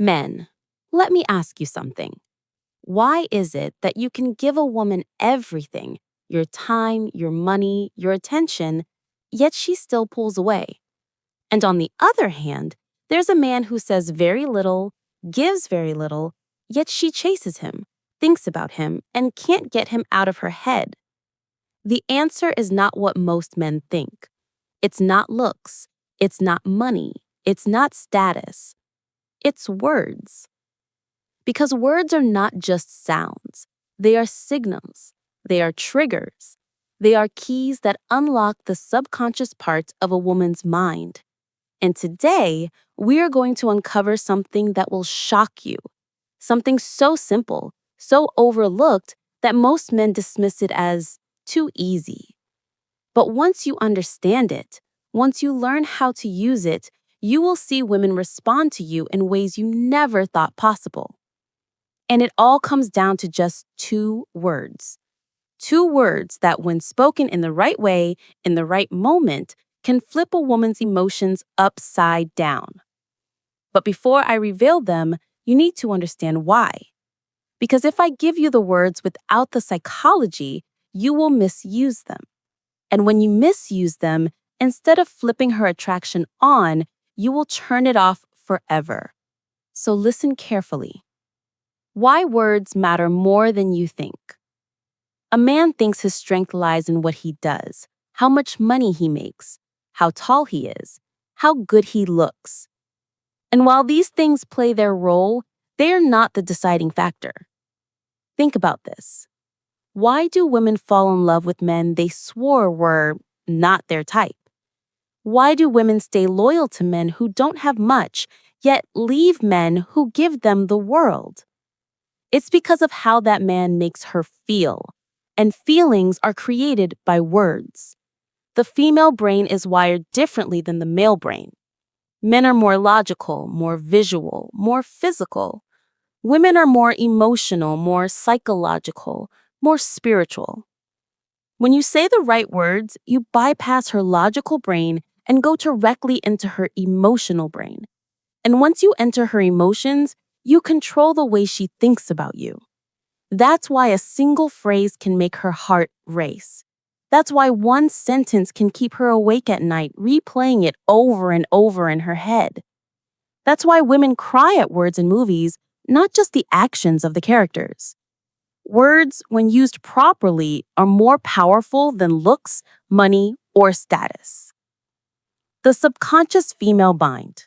Men, let me ask you something. Why is it that you can give a woman everything, your time, your money, your attention, yet she still pulls away? And on the other hand, there's a man who says very little, gives very little, yet she chases him, thinks about him, and can't get him out of her head. The answer is not what most men think. It's not looks. It's not money. It's not status. It's words. Because words are not just sounds. They are signals. They are triggers. They are keys that unlock the subconscious parts of a woman's mind. And today, we are going to uncover something that will shock you. Something so simple, so overlooked that most men dismiss it as too easy. But once you understand it, once you learn how to use it, you will see women respond to you in ways you never thought possible. And it all comes down to just two words. Two words that, when spoken in the right way, in the right moment, can flip a woman's emotions upside down. But before I reveal them, you need to understand why. Because if I give you the words without the psychology, you will misuse them. And when you misuse them, instead of flipping her attraction on, you will turn it off forever. So listen carefully. Why words matter more than you think. A man thinks his strength lies in what he does, how much money he makes, how tall he is, how good he looks. And while these things play their role, they are not the deciding factor. Think about this. Why do women fall in love with men they swore were not their type? Why do women stay loyal to men who don't have much, yet leave men who give them the world? It's because of how that man makes her feel. And feelings are created by words. The female brain is wired differently than the male brain. Men are more logical, more visual, more physical. Women are more emotional, more psychological, more spiritual. When you say the right words, you bypass her logical brain and go directly into her emotional brain. And once you enter her emotions, you control the way she thinks about you. That's why a single phrase can make her heart race. That's why one sentence can keep her awake at night, replaying it over and over in her head. That's why women cry at words in movies, not just the actions of the characters. Words, when used properly, are more powerful than looks, money, or status. The subconscious female bind.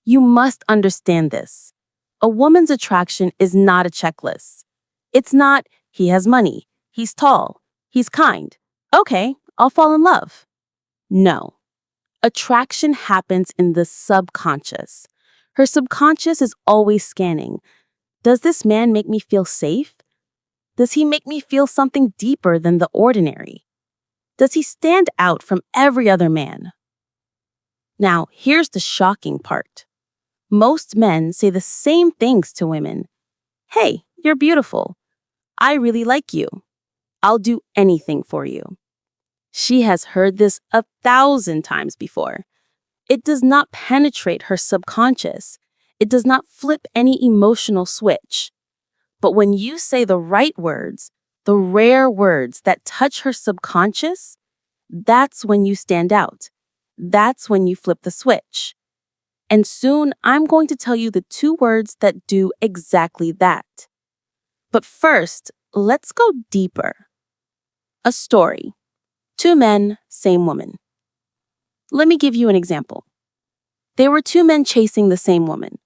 You must understand this. A woman's attraction is not a checklist. It's not, he has money, he's tall, he's kind. Okay, I'll fall in love. No. Attraction happens in the subconscious. Her subconscious is always scanning. Does this man make me feel safe? Does he make me feel something deeper than the ordinary? Does he stand out from every other man? Now, here's the shocking part. Most men say the same things to women. Hey, you're beautiful. I really like you. I'll do anything for you. She has heard this 1,000 times before. It does not penetrate her subconscious. It does not flip any emotional switch. But when you say the right words, the rare words that touch her subconscious, that's when you stand out. That's when you flip the switch. And soon, I'm going to tell you the two words that do exactly that. But first, let's go deeper. A story. Two men, same woman. Let me give you an example. There were two men chasing the same woman.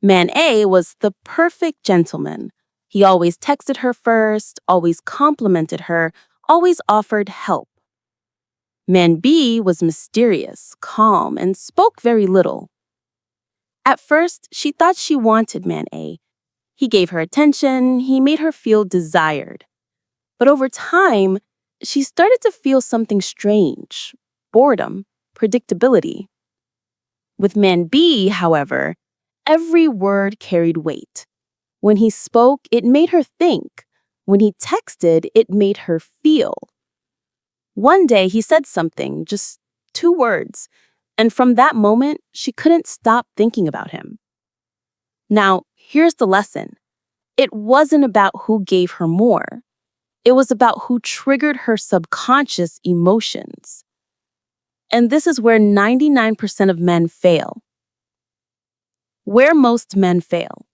Man A was the perfect gentleman. He always texted her first, always complimented her, always offered help. Man B was mysterious, calm, and spoke very little. At first, she thought she wanted Man A. He gave her attention, he made her feel desired. But over time, she started to feel something strange, boredom, predictability. With Man B, however, every word carried weight. When he spoke, it made her think. When he texted, it made her feel. One day, he said something, just 2 words, and from that moment, she couldn't stop thinking about him. Now, here's the lesson. It wasn't about who gave her more. It was about who triggered her subconscious emotions. And this is where 99% of men fail. Where most men fail.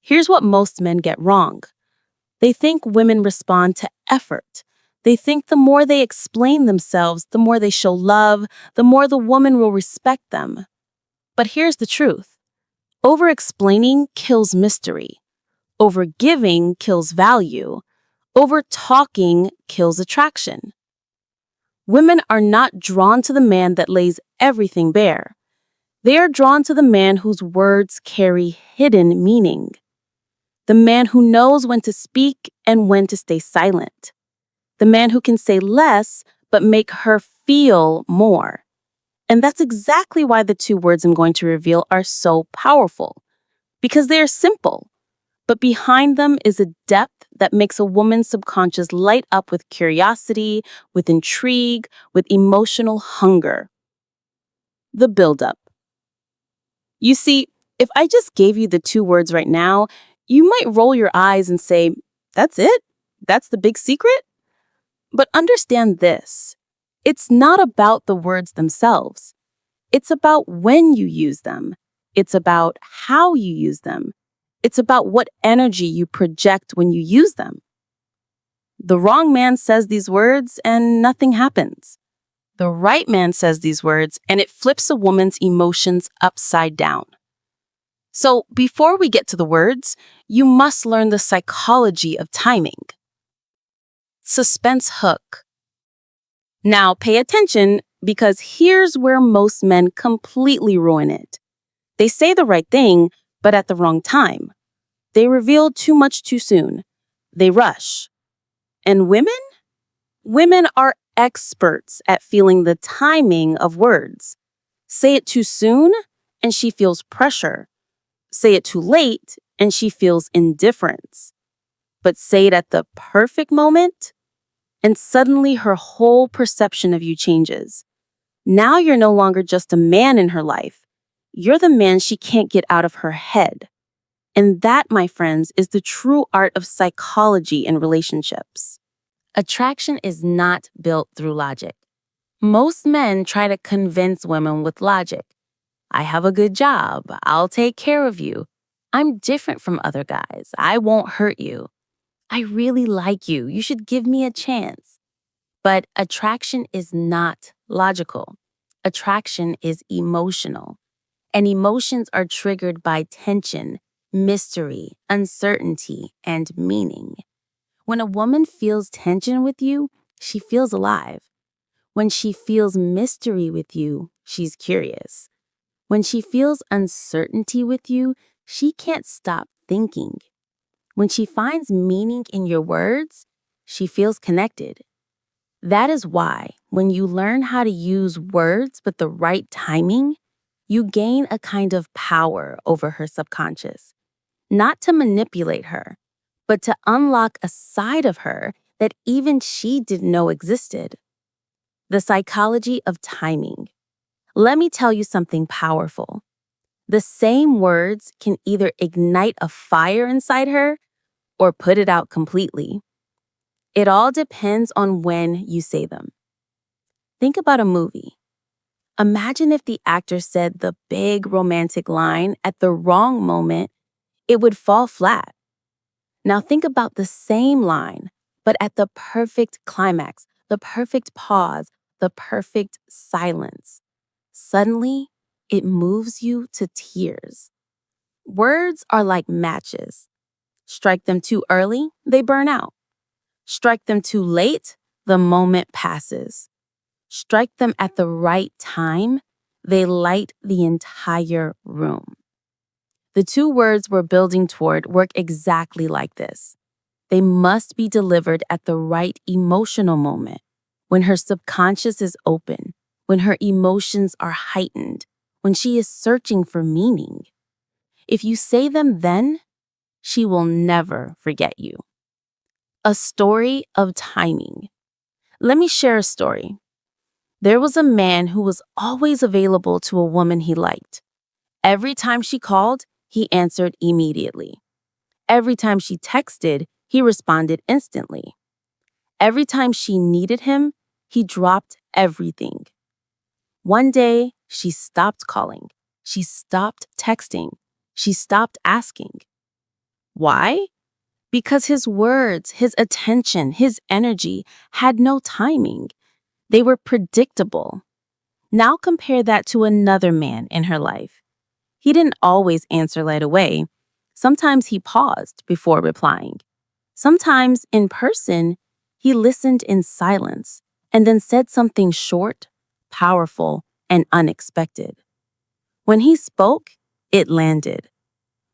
Here's what most men get wrong. They think women respond to effort. They think the more they explain themselves, the more they show love, the more the woman will respect them. But here's the truth. Over-explaining kills mystery. Over-giving kills value. Over-talking kills attraction. Women are not drawn to the man that lays everything bare. They are drawn to the man whose words carry hidden meaning. The man who knows when to speak and when to stay silent. The man who can say less but make her feel more. And that's exactly why the two words I'm going to reveal are so powerful. Because they are simple, but behind them is a depth that makes a woman's subconscious light up with curiosity, with intrigue, with emotional hunger. The buildup. You see, if I just gave you the two words right now, you might roll your eyes and say, "That's it? That's the big secret?" But understand this. It's not about the words themselves. It's about when you use them. It's about how you use them. It's about what energy you project when you use them. The wrong man says these words and nothing happens. The right man says these words and it flips a woman's emotions upside down. So before we get to the words, you must learn the psychology of timing. Suspense hook. Now pay attention because here's where most men completely ruin it. They say the right thing, but at the wrong time. They reveal too much too soon. They rush. And women? Women are experts at feeling the timing of words. Say it too soon, and she feels pressure. Say it too late, and she feels indifference. But say it at the perfect moment, and suddenly her whole perception of you changes. Now you're no longer just a man in her life. You're the man she can't get out of her head. And that, my friends, is the true art of psychology in relationships. Attraction is not built through logic. Most men try to convince women with logic. I have a good job. I'll take care of you. I'm different from other guys. I won't hurt you. I really like you. You should give me a chance. But attraction is not logical. Attraction is emotional. And emotions are triggered by tension, mystery, uncertainty, and meaning. When a woman feels tension with you, she feels alive. When she feels mystery with you, she's curious. When she feels uncertainty with you, she can't stop thinking. When she finds meaning in your words, she feels connected. That is why, when you learn how to use words with the right timing, you gain a kind of power over her subconscious. Not to manipulate her, but to unlock a side of her that even she didn't know existed. The psychology of timing. Let me tell you something powerful. The same words can either ignite a fire inside her or put it out completely. It all depends on when you say them. Think about a movie. Imagine if the actor said the big romantic line at the wrong moment, it would fall flat. Now think about the same line, but at the perfect climax, the perfect pause, the perfect silence. Suddenly, it moves you to tears. Words are like matches. Strike them too early, they burn out. Strike them too late, the moment passes. Strike them at the right time, they light the entire room. The two words we're building toward work exactly like this. They must be delivered at the right emotional moment, when her subconscious is open, when her emotions are heightened, when she is searching for meaning. If you say them then, she will never forget you. A story of timing. Let me share a story. There was a man who was always available to a woman he liked. Every time she called, he answered immediately. Every time she texted, he responded instantly. Every time she needed him, he dropped everything. One day, she stopped calling. She stopped texting. She stopped asking. Why? Because his words, his attention, his energy had no timing. They were predictable. Now compare that to another man in her life. He didn't always answer right away. Sometimes he paused before replying. Sometimes, in person, he listened in silence and then said something short, powerful, and unexpected. When he spoke, it landed.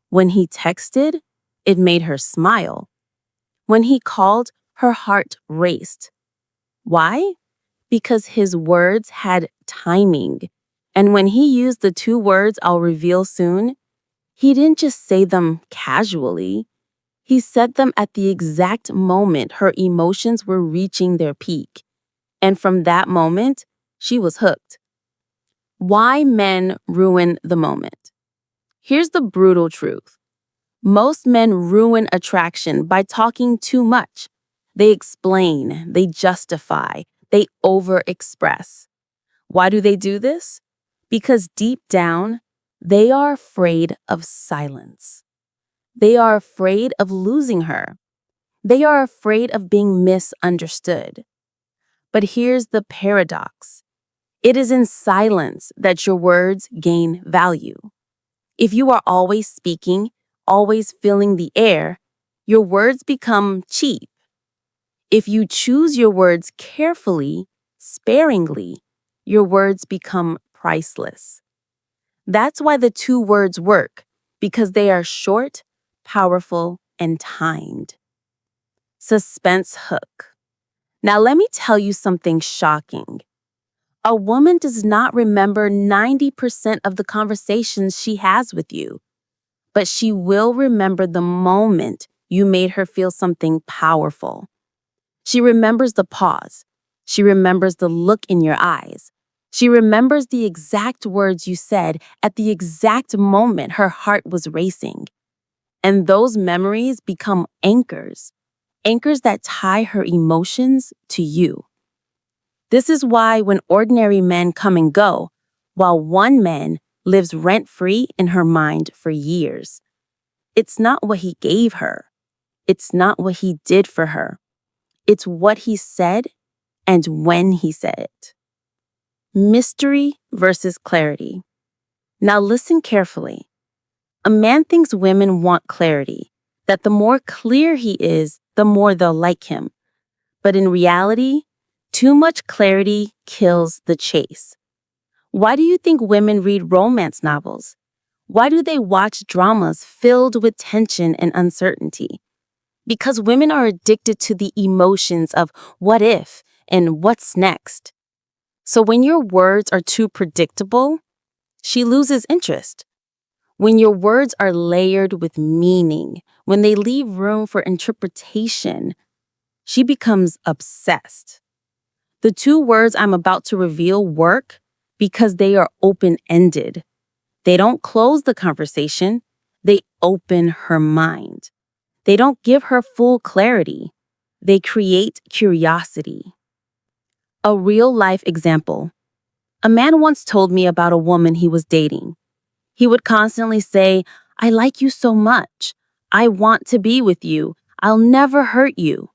When he texted, it made her smile. When he called, her heart raced. Why? Because his words had timing. And when he used the two words I'll reveal soon, he didn't just say them casually. He said them at the exact moment her emotions were reaching their peak. And from that moment, she was hooked. Why men ruin the moment? Here's the brutal truth. Most men ruin attraction by talking too much. They explain, they justify, they overexpress. Why do they do this? Because deep down, they are afraid of silence. They are afraid of losing her. They are afraid of being misunderstood. But here's the paradox. It is in silence that your words gain value. If you are always speaking, always filling the air, your words become cheap. If you choose your words carefully, sparingly, your words become priceless. That's why the two words work, because they are short, powerful, and timed. Suspense hook. Now let me tell you something shocking. A woman does not remember 90% of the conversations she has with you, but she will remember the moment you made her feel something powerful. She remembers the pause. She remembers the look in your eyes. She remembers the exact words you said at the exact moment her heart was racing. And those memories become anchors, anchors that tie her emotions to you. This is why when ordinary men come and go, while one man lives rent-free in her mind for years. It's not what he gave her. It's not what he did for her. It's what he said and when he said it. Mystery versus clarity. Now listen carefully. A man thinks women want clarity, that the more clear he is, the more they'll like him. But in reality, too much clarity kills the chase. Why do you think women read romance novels? Why do they watch dramas filled with tension and uncertainty? Because women are addicted to the emotions of what if and what's next. So when your words are too predictable, she loses interest. When your words are layered with meaning, when they leave room for interpretation, she becomes obsessed. The two words I'm about to reveal work because they are open-ended. They don't close the conversation, they open her mind. They don't give her full clarity. They create curiosity. A real-life example. A man once told me about a woman he was dating. He would constantly say, "I like you so much. I want to be with you. I'll never hurt you."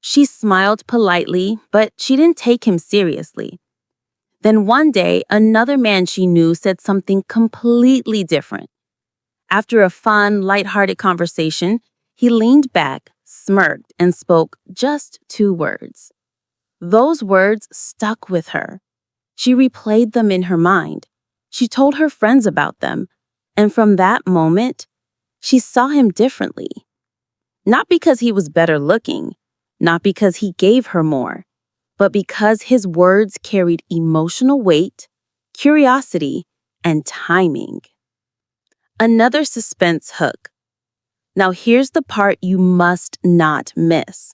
She smiled politely, but she didn't take him seriously. Then one day, another man she knew said something completely different. After a fun, lighthearted conversation, he leaned back, smirked, and spoke just two words. Those words stuck with her. She replayed them in her mind. She told her friends about them. And from that moment, she saw him differently. Not because he was better looking, not because he gave her more, but because his words carried emotional weight, curiosity, and timing. Another suspense hook. Now here's the part you must not miss.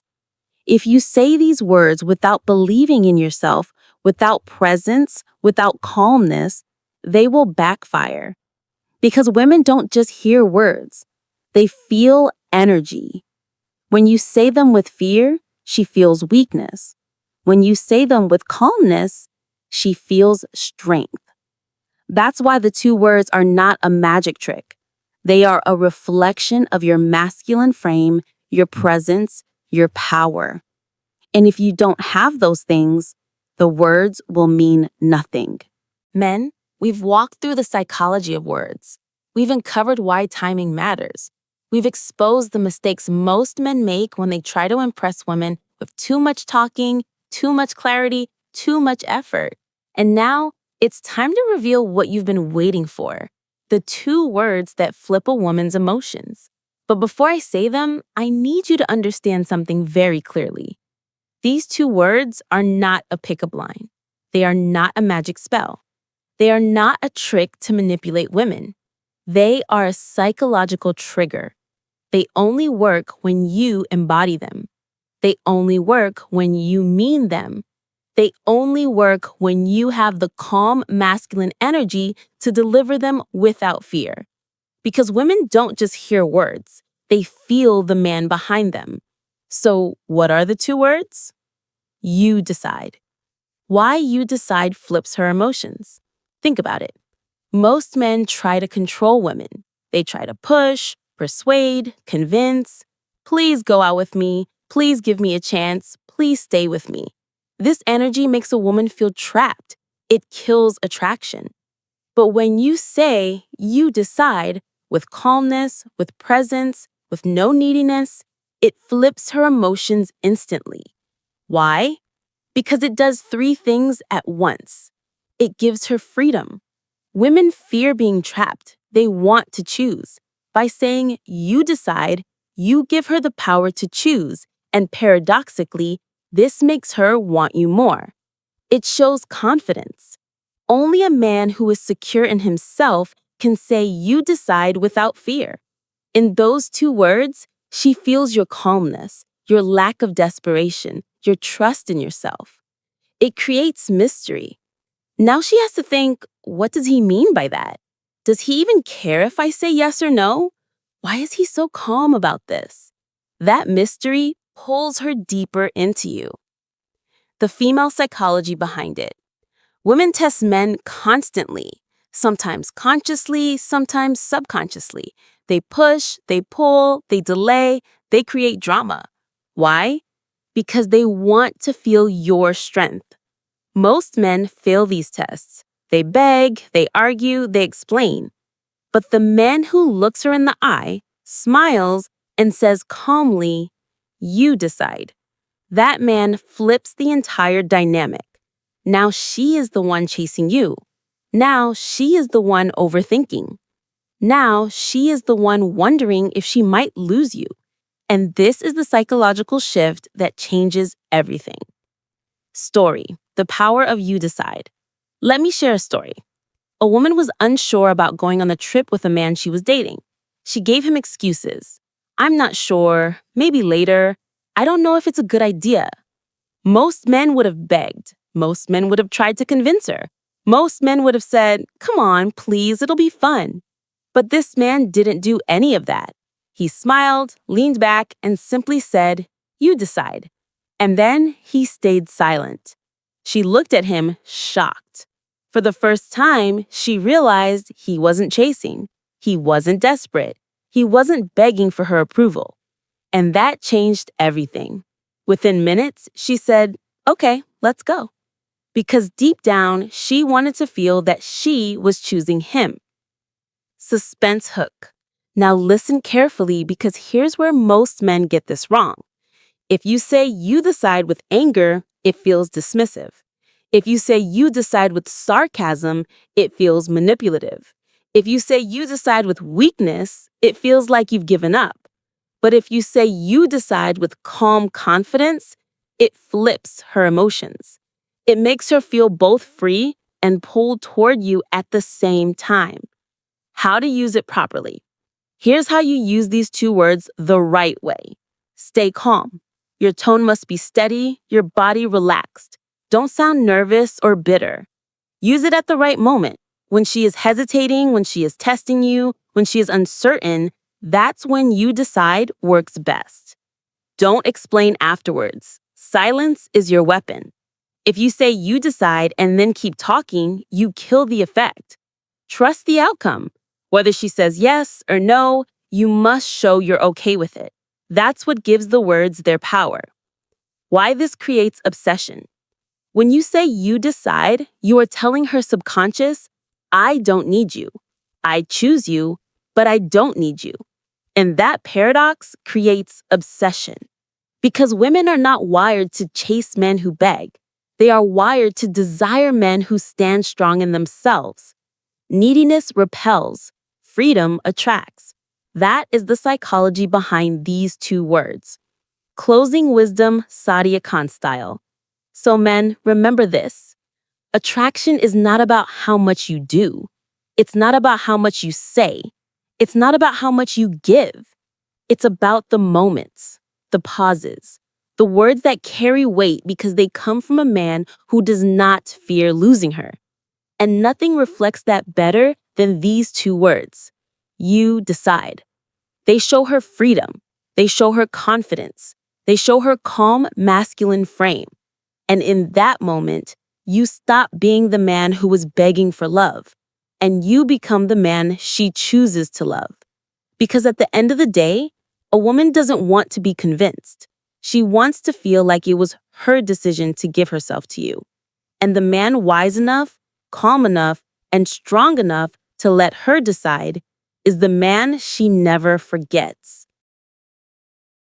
If you say these words without believing in yourself, without presence, without calmness, they will backfire. Because women don't just hear words, they feel energy. When you say them with fear, she feels weakness. When you say them with calmness, she feels strength. That's why the two words are not a magic trick. They are a reflection of your masculine frame, your presence, your power. And if you don't have those things, the words will mean nothing. Men, we've walked through the psychology of words. We've uncovered why timing matters. We've exposed the mistakes most men make when they try to impress women with too much talking, too much clarity, too much effort. And now, it's time to reveal what you've been waiting for, the two words that flip a woman's emotions. But before I say them, I need you to understand something very clearly. These two words are not a pickup line. They are not a magic spell. They are not a trick to manipulate women. They are a psychological trigger. They only work when you embody them. They only work when you mean them. They only work when you have the calm masculine energy to deliver them without fear. Because women don't just hear words, they feel the man behind them. So, what are the two words? You decide. Why you decide flips her emotions. Think about it. Most men try to control women. They try to push, persuade, convince. Please go out with me. Please give me a chance. Please stay with me. This energy makes a woman feel trapped. It kills attraction. But when you say, you decide, with calmness, with presence, with no neediness, it flips her emotions instantly. Why? Because it does three things at once. It gives her freedom. Women fear being trapped. They want to choose. By saying, you decide, you give her the power to choose, and paradoxically, this makes her want you more. It shows confidence. Only a man who is secure in himself can say, you decide without fear. In those two words, she feels your calmness, your lack of desperation, your trust in yourself. It creates mystery. Now she has to think, what does he mean by that? Does he even care if I say yes or no? Why is he so calm about this? That mystery pulls her deeper into you. The female psychology behind it. Women test men constantly, sometimes consciously, sometimes subconsciously. They push, they pull, they delay, they create drama. Why? Because they want to feel your strength. Most men fail these tests. They beg, they argue, they explain. But the man who looks her in the eye, smiles, and says calmly, you decide. That man flips the entire dynamic. Now she is the one chasing you. Now she is the one overthinking. Now she is the one wondering if she might lose you. And this is the psychological shift that changes everything. Story, the power of you decide. Let me share a story. A woman was unsure about going on the trip with a man she was dating. She gave him excuses. I'm not sure, maybe later. I don't know if it's a good idea. Most men would have begged. Most men would have tried to convince her. Most men would have said, come on, please, it'll be fun. But this man didn't do any of that. He smiled, leaned back, and simply said, you decide. And then he stayed silent. She looked at him, shocked. For the first time, she realized he wasn't chasing. He wasn't desperate. He wasn't begging for her approval. And that changed everything. Within minutes, she said, okay, let's go. Because deep down, she wanted to feel that she was choosing him. Suspense hook. Now listen carefully because here's where most men get this wrong. If you say you decide with anger, it feels dismissive. If you say you decide with sarcasm, it feels manipulative. If you say you decide with weakness, it feels like you've given up. But if you say you decide with calm confidence, it flips her emotions. It makes her feel both free and pulled toward you at the same time. How to use it properly. Here's how you use these two words the right way. Stay calm. Your tone must be steady, your body relaxed. Don't sound nervous or bitter. Use it at the right moment. When she is hesitating, when she is testing you, when she is uncertain, that's when you decide works best. Don't explain afterwards. Silence is your weapon. If you say you decide and then keep talking, you kill the effect. Trust the outcome. Whether she says yes or no, you must show you're okay with it. That's what gives the words their power. Why this creates obsession. When you say you decide, you are telling her subconscious, I don't need you. I choose you, but I don't need you. And that paradox creates obsession. Because women are not wired to chase men who beg. They are wired to desire men who stand strong in themselves. Neediness repels, freedom attracts. That is the psychology behind these two words. Closing wisdom, Sadia Khan style. So men, remember this. Attraction is not about how much you do. It's not about how much you say. It's not about how much you give. It's about the moments, the pauses, the words that carry weight because they come from a man who does not fear losing her. And nothing reflects that better than these two words. You decide. They show her freedom. They show her confidence. They show her calm, masculine frame. And in that moment, you stop being the man who was begging for love, and you become the man she chooses to love. Because at the end of the day, a woman doesn't want to be convinced. She wants to feel like it was her decision to give herself to you. And the man wise enough, calm enough, and strong enough to let her decide is the man she never forgets.